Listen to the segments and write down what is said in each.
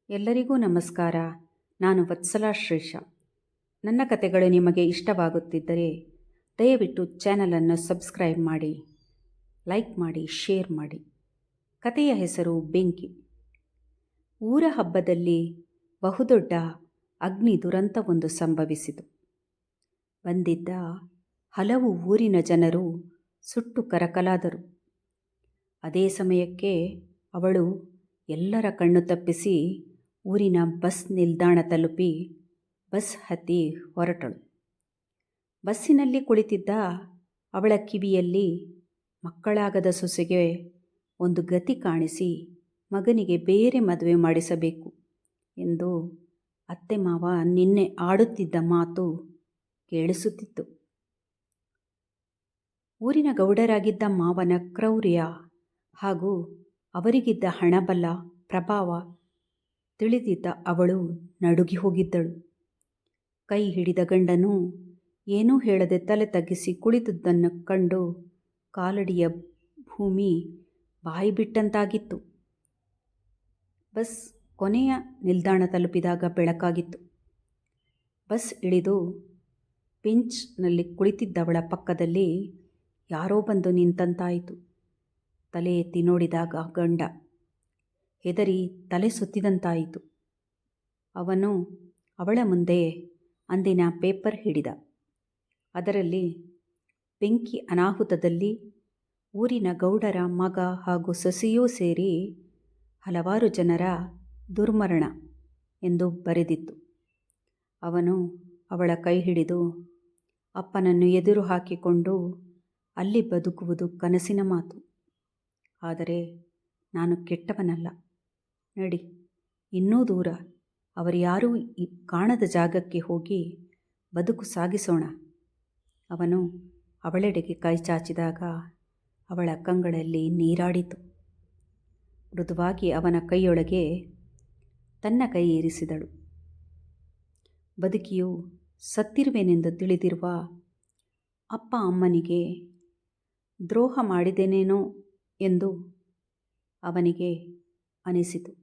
ಎಲ್ಲರಿಗೂ ನಮಸ್ಕಾರ. ನಾನು ವತ್ಸಲಾ ಶ್ರೀಶ. ನನ್ನ ಕಥೆಗಳು ನಿಮಗೆ ಇಷ್ಟವಾಗುತ್ತಿದ್ದರೆ ದಯವಿಟ್ಟು ಚಾನಲನ್ನು ಸಬ್ಸ್ಕ್ರೈಬ್ ಮಾಡಿ, ಲೈಕ್ ಮಾಡಿ, ಶೇರ್ ಮಾಡಿ. ಕಥೆಯ ಹೆಸರು ಬೆಂಕಿ. ಊರ ಹಬ್ಬದಲ್ಲಿ ಬಹುದೊಡ್ಡ ಅಗ್ನಿ ದುರಂತವೊಂದು ಸಂಭವಿಸಿತು. ಬಂದಿದ್ದ ಹಲವು ಊರಿನ ಜನರು ಸುಟ್ಟು ಕರಕಲಾದರು. ಅದೇ ಸಮಯಕ್ಕೆ ಅವಳು ಎಲ್ಲರ ಕಣ್ಣು ತಪ್ಪಿಸಿ ಊರಿನ ಬಸ್ ನಿಲ್ದಾಣ ತಲುಪಿ ಬಸ್ ಹತ್ತಿ ಹೊರಟಳು. ಬಸ್ಸಿನಲ್ಲಿ ಕುಳಿತಿದ್ದ ಅವಳ ಕಿವಿಯಲ್ಲಿ ಮಕ್ಕಳಾಗದ ಸೊಸೆಗೆ ಒಂದು ಗತಿ ಕಾಣಿಸಿ ಮಗನಿಗೆ ಬೇರೆ ಮದುವೆ ಮಾಡಿಸಬೇಕು ಎಂದು ಅತ್ತೆ ಮಾವ ನಿನ್ನೆ ಆಡುತ್ತಿದ್ದ ಮಾತು ಕೇಳಿಸುತ್ತಿತ್ತು. ಊರಿನ ಗೌಡರಾಗಿದ್ದ ಮಾವನ ಕ್ರೌರ್ಯ ಹಾಗೂ ಅವರಿಗಿದ್ದ ಹಣಬಲ ಪ್ರಭಾವ ತಿಳಿದಿದ್ದ ಅವಳು ನಡುಗಿ ಹೋಗಿದ್ದಳು. ಕೈ ಹಿಡಿದ ಗಂಡನು ಏನೂ ಹೇಳದೆ ತಲೆ ತಗ್ಗಿಸಿ ಕುಳಿತದ್ದನ್ನು ಕಂಡು ಕಾಲಡಿಯ ಭೂಮಿ ಬಾಯಿ ಬಿಟ್ಟಂತಾಗಿತ್ತು. ಬಸ್ ಕೊನೆಯ ನಿಲ್ದಾಣ ತಲುಪಿದಾಗ ಬೆಳಕಾಗಿತ್ತು. ಬಸ್ ಇಳಿದು ಬೆಂಚ್ನಲ್ಲಿ ಕುಳಿತಿದ್ದವಳ ಪಕ್ಕದಲ್ಲಿ ಯಾರೋ ಬಂದು ನಿಂತಂತಾಯಿತು. ತಲೆ ಎತ್ತಿ ನೋಡಿದಾಗ ಗಂಡ. ಹೆದರಿ ತಲೆ ಸುತ್ತಿದಂತಾಯಿತು. ಅವನು ಅವಳ ಮುಂದೆ ಅಂದಿನ ಪೇಪರ್ ಹಿಡಿದ. ಅದರಲ್ಲಿ ಬೆಂಕಿ ಅನಾಹುತದಲ್ಲಿ ಊರಿನ ಗೌಡರ ಮಗ ಹಾಗೂ ಸೊಸೆಯೂ ಸೇರಿ ಹಲವಾರು ಜನರ ದುರ್ಮರಣ ಎಂದು ಬರೆದಿತ್ತು. ಅವನು ಅವಳ ಕೈ ಹಿಡಿದು ಅಪ್ಪನನ್ನು ಎದುರು ಹಾಕಿಕೊಂಡು, ಅಲ್ಲಿ ಬದುಕುವುದು ಕನಸಿನ ಮಾತು, ಆದರೆ ನಾನು ಕೆಟ್ಟವನಲ್ಲ, ನಡಿ, ಇನ್ನೂ ದೂರ ಅವರ್ಯಾರೂ ಕಾಣದ ಜಾಗಕ್ಕೆ ಹೋಗಿ ಬದುಕು ಸಾಗಿಸೋಣ. ಅವನು ಅವಳೆಡೆಗೆ ಕೈ ಚಾಚಿದಾಗ ಅವಳ ಕಂಗಳಲ್ಲಿ ನೀರಾಡಿತು. ಮೃದುವಾಗಿ ಅವನ ಕೈಯೊಳಗೆ ತನ್ನ ಕೈ ಇರಿಸಿದಳು. ಬದುಕಿಯು ಸತ್ತಿರುವೆನೆಂದು ತಿಳಿದಿರುವ ಅಪ್ಪ ಅಮ್ಮನಿಗೆ ದ್ರೋಹ ಮಾಡಿದೆನೇನೋ ಎಂದು ಅವನಿಗೆ ಅನಿಸಿತು.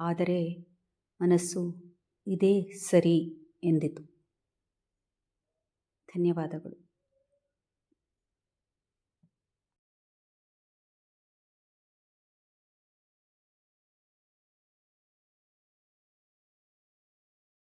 ಆದರೆ ಮನಸ್ಸು ಇದೇ ಸರಿ ಎಂದಿತು. ಧನ್ಯವಾದಗಳು.